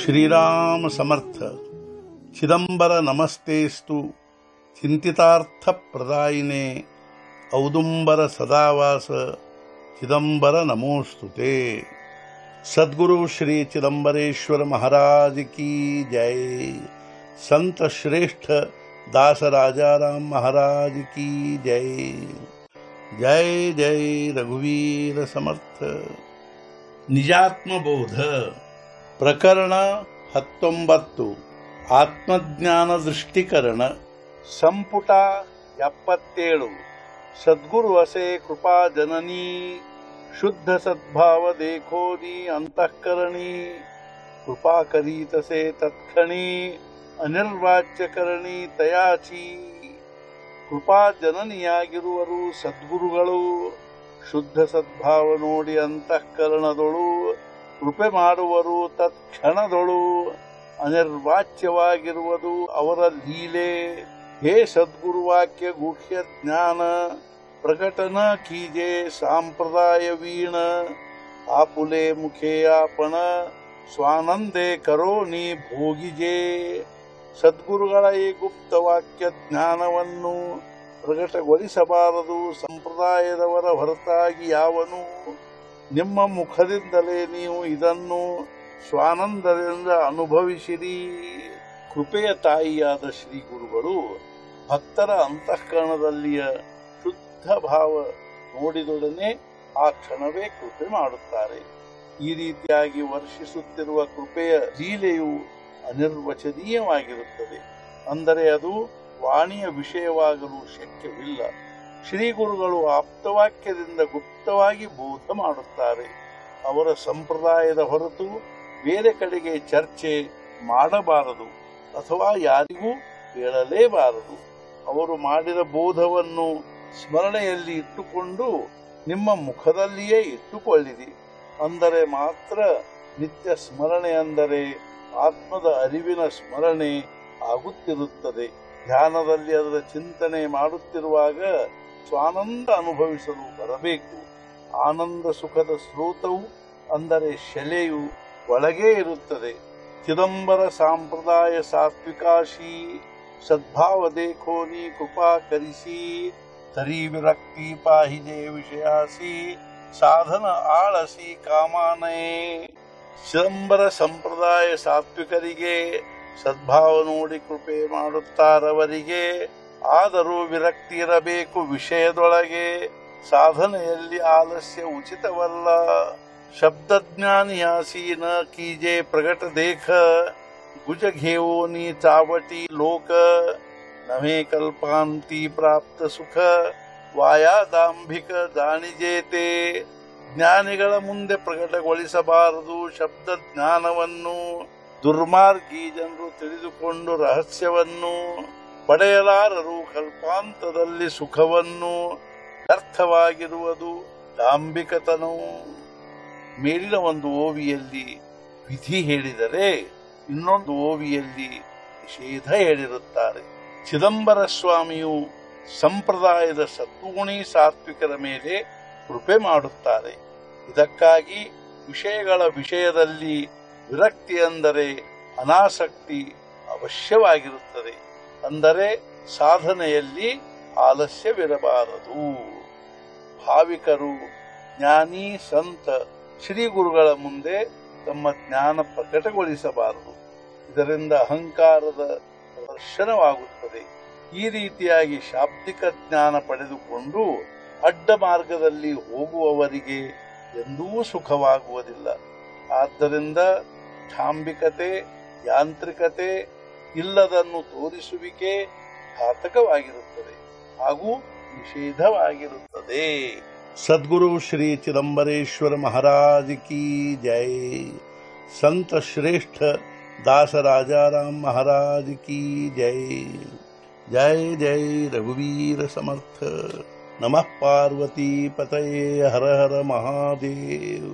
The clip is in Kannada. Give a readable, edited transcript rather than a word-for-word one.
श्रीराम समर्थ चिदंबर नमस्तेस्तु चिंतितार्थ प्रदायिने औदुंबर सदावास चिदंबर नमोस्तुते। सद्गुरु श्री चिदंबरेश्वर महाराज की जय। संत श्रेष्ठ दास राजाराम महाराज की जय। जय जय रघुवीर समर्थ। निजात्मबोध प्रकरण 19 ಆತ್ಮಜ್ಞಾನ ದೃಷ್ಟಿಕರಣ ಸಂಪುಟ 77 ಸದ್ಗುರು ವಸೆ ಕೃಪಾ ಜನನಿ ಶುದ್ಧ ಸದ್ಭಾವ ದೇಖೋನಿ ಅಂತಃಕರಣಿ ಕೃಪಾ ಕರೀತಸೆ ತತ್ಕ್ಷಣಿ ಅನಿರ್ವಾಚ್ಯಕರಣಿ ತಯಾಚಿ ಕೃಪಾ ಜನನಿಯಾಗಿರುವರು ಸದ್ಗುರುಗಳು ಶುದ್ಧ ಸದ್ಭಾವ ನೋಡಿ ಅಂತಃಕರಣದೊಳು ಕೃಪೆ ಮಾಡುವರು ತತ್ಕ್ಷಣದೊಳು ಅನಿರ್ವಾಚ್ಯವಾಗಿರುವುದು ಅವರ ಲೀಲೆ। ಹೇ ಸದ್ಗುರುವಾಕ್ಯ ಗುಹ್ಯ ಜ್ಞಾನ ಪ್ರಕಟನ ಕೀಜೆ ಸಂಪ್ರದಾಯ ವೀಣ ಆಪುಲೆ ಮುಖೇ ಆಪಣ ಸ್ವಾನಂದೇ ಕರೋನಿ ಭೋಗಿಜೆ। ಸದ್ಗುರುಗಳ ಈ ಗುಪ್ತವಾಕ್ಯ ಜ್ಞಾನವನ್ನು ಪ್ರಕಟಗೊಳಿಸಬಾರದು ಸಂಪ್ರದಾಯದವರ ಹೊರತಾಗಿ ಯಾವನು। ನಿಮ್ಮ ಮುಖದಿಂದಲೇ ನೀವು ಇದನ್ನು ಸ್ವಾನಂದದಿಂದ ಅನುಭವಿಸಿರಿ। ಕೃಪೆಯ ತಾಯಿಯಾದ ಶ್ರೀ ಗುರುಗಳು ಭಕ್ತರ ಅಂತಃಕರಣದಲ್ಲಿಯ ಶುದ್ಧ ಭಾವ ನೋಡಿದೊಡನೆ ಆ ಕ್ಷಣವೇ ಕೃಪೆ ಮಾಡುತ್ತಾರೆ। ಈ ರೀತಿಯಾಗಿ ವರ್ಷಿಸುತ್ತಿರುವ ಕೃಪೆಯ ಲೀಲೆಯು ಅನಿರ್ವಚನೀಯವಾಗಿರುತ್ತದೆ, ಅಂದರೆ ಅದು ವಾಣಿಯ ವಿಷಯವಾಗಲು ಶಕ್ಯವಿಲ್ಲ। ಶ್ರೀ ಗುರುಗಳು ಆಪ್ತವಾಕ್ಯದಿಂದ ಗುಪ್ತವಾಗಿ ಬೋಧ ಮಾಡುತ್ತಾರೆ। ಅವರ ಸಂಪ್ರದಾಯದ ಹೊರತು ಬೇರೆ ಕಡೆಗೆ ಚರ್ಚೆ ಮಾಡಬಾರದು ಅಥವಾ ಯಾರಿಗೂ ಹೇಳಲೇಬಾರದು। ಅವರು ಮಾಡಿದ ಬೋಧವನ್ನು ಸ್ಮರಣೆಯಲ್ಲಿ ಇಟ್ಟುಕೊಂಡು ನಿಮ್ಮ ಮುಖದಲ್ಲಿಯೇ ಇಟ್ಟುಕೊಳ್ಳಿರಿ, ಅಂದರೆ ಮಾತ್ರ ನಿತ್ಯ ಸ್ಮರಣೆ, ಅಂದರೆ ಆತ್ಮದ ಅರಿವಿನ ಸ್ಮರಣೆ ಆಗುತ್ತಿರುತ್ತದೆ। ಧ್ಯಾನದಲ್ಲಿ ಅದರ ಚಿಂತನೆ ಮಾಡುತ್ತಿರುವಾಗ ಸ್ವಾನಂದ ಅನುಭವಿಸಲು ಬರಬೇಕು। ಆನಂದ ಸುಖದ ಸ್ರೋತವು ಅಂದರೆ ಶೆಲೆಯು ಒಳಗೇ ಇರುತ್ತದೆ। ಚಿದಂಬರ ಸಂಪ್ರದಾಯ ಸಾತ್ವಿಕಾಶಿ ಸದ್ಭಾವ ದೇಖೋನಿ ಕೃಪಾ ಕರಿಸಿ ತರಿ ವಿರಕ್ತಿ ಪಾಹಿಜೆ ವಿಷಯಾಸಿ ಸಾಧನ ಆಳಸಿ ಕಾಮಾನಯೇ। ಚಿದಂಬರ ಸಂಪ್ರದಾಯ ಸಾತ್ವಿಕರಿಗೆ ಸದ್ಭಾವ ನೋಡಿ ಕೃಪೆ ಮಾಡುತ್ತಾರವರಿಗೆ, ಆದರೂ ವಿರಕ್ತಿ ಇರಬೇಕು ವಿಷಯದೊಳಗೆ, ಸಾಧನೆಯಲ್ಲಿ ಆಲಸ್ಯ ಉಚಿತವಲ್ಲ। ಶಬ್ದಜ್ಞಾನಿಯಾಸಿ ನ ಕೀಜೆ ಪ್ರಗಟ ದೇಖ ಗುಜ ಘೇವೋನಿ ಚಾವಟಿ ಲೋಕ ನಮೇ ಕಲ್ಪಾಂತಿ ಪ್ರಾಪ್ತ ಸುಖ ವಾಯಾದಾಂಭಿಕ ಜಾಣಿಜೇತೆ। ಜ್ಞಾನಿಗಳ ಮುಂದೆ ಪ್ರಕಟಗೊಳಿಸಬಾರದು ಶಬ್ದ ಜ್ಞಾನವನ್ನು, ದುರ್ಮಾರ್ಗಿ ಜನರು ತಿಳಿದುಕೊಂಡು ರಹಸ್ಯವನ್ನು ಪಡೆಯಲಾರರು ಕಲ್ಪಾಂತದಲ್ಲಿ ಸುಖವನ್ನು। ವ್ಯರ್ಥವಾಗಿರುವುದು ಡಾಂಬಿಕತನವು। ಮೇಲಿನ ಒಂದು ಓವಿಯಲ್ಲಿ ವಿಧಿ ಹೇಳಿದರೆ ಇನ್ನೊಂದು ಓವಿಯಲ್ಲಿ ನಿಷೇಧ ಹೇಳಿರುತ್ತಾರೆ। ಚಿದಂಬರ ಸ್ವಾಮಿಯು ಸಂಪ್ರದಾಯದ ಸದ್ಗುಣಿ ಸಾತ್ವಿಕರ ಮೇಲೆ ಕೃಪೆ ಮಾಡುತ್ತಾರೆ। ಇದಕ್ಕಾಗಿ ವಿಷಯಗಳ ವಿಷಯದಲ್ಲಿ ವಿರಕ್ತಿ ಅಂದರೆ ಅನಾಸಕ್ತಿ ಅವಶ್ಯವಾಗಿರುತ್ತದೆ, ಅಂದರೆ ಸಾಧನೆಯಲ್ಲಿ ಆಲಸ್ಯವಿರಬಾರದು। ಭಾವಿಕರು ಜ್ಞಾನಿ ಸಂತ ಶ್ರೀ ಗುರುಗಳ ಮುಂದೆ ತಮ್ಮ ಜ್ಞಾನ ಪ್ರಕಟಗೊಳಿಸಬಾರದು, ಇದರಿಂದ ಅಹಂಕಾರದ ಪ್ರದರ್ಶನವಾಗುತ್ತದೆ। ಈ ರೀತಿಯಾಗಿ ಶಾಬ್ದಿಕ ಜ್ಞಾನ ಪಡೆದುಕೊಂಡು ಅಡ್ಡ ಮಾರ್ಗದಲ್ಲಿ ಹೋಗುವವರಿಗೆ ಎಂದೂ ಸುಖವಾಗುವುದಿಲ್ಲ। ಆದ್ದರಿಂದ ಢಾಂಬಿಕತೆ ಯಾಂತ್ರಿಕತೆ ಇಲ್ಲದನ್ನು ತೋರಿಸುವಿಕೆ ಘಾತಕವಾಗಿರುತ್ತದೆ ಹಾಗೂ ನಿಷೇಧವಾಗಿರುತ್ತದೆ। सद्गुरु श्री चिदंबरेश्वर महाराज की जय। संत श्रेष्ठ दास राजाराम महाराज की जय। जय जय रघुवीर समर्थ। नमः पार्वती पतये हर हर महादेव।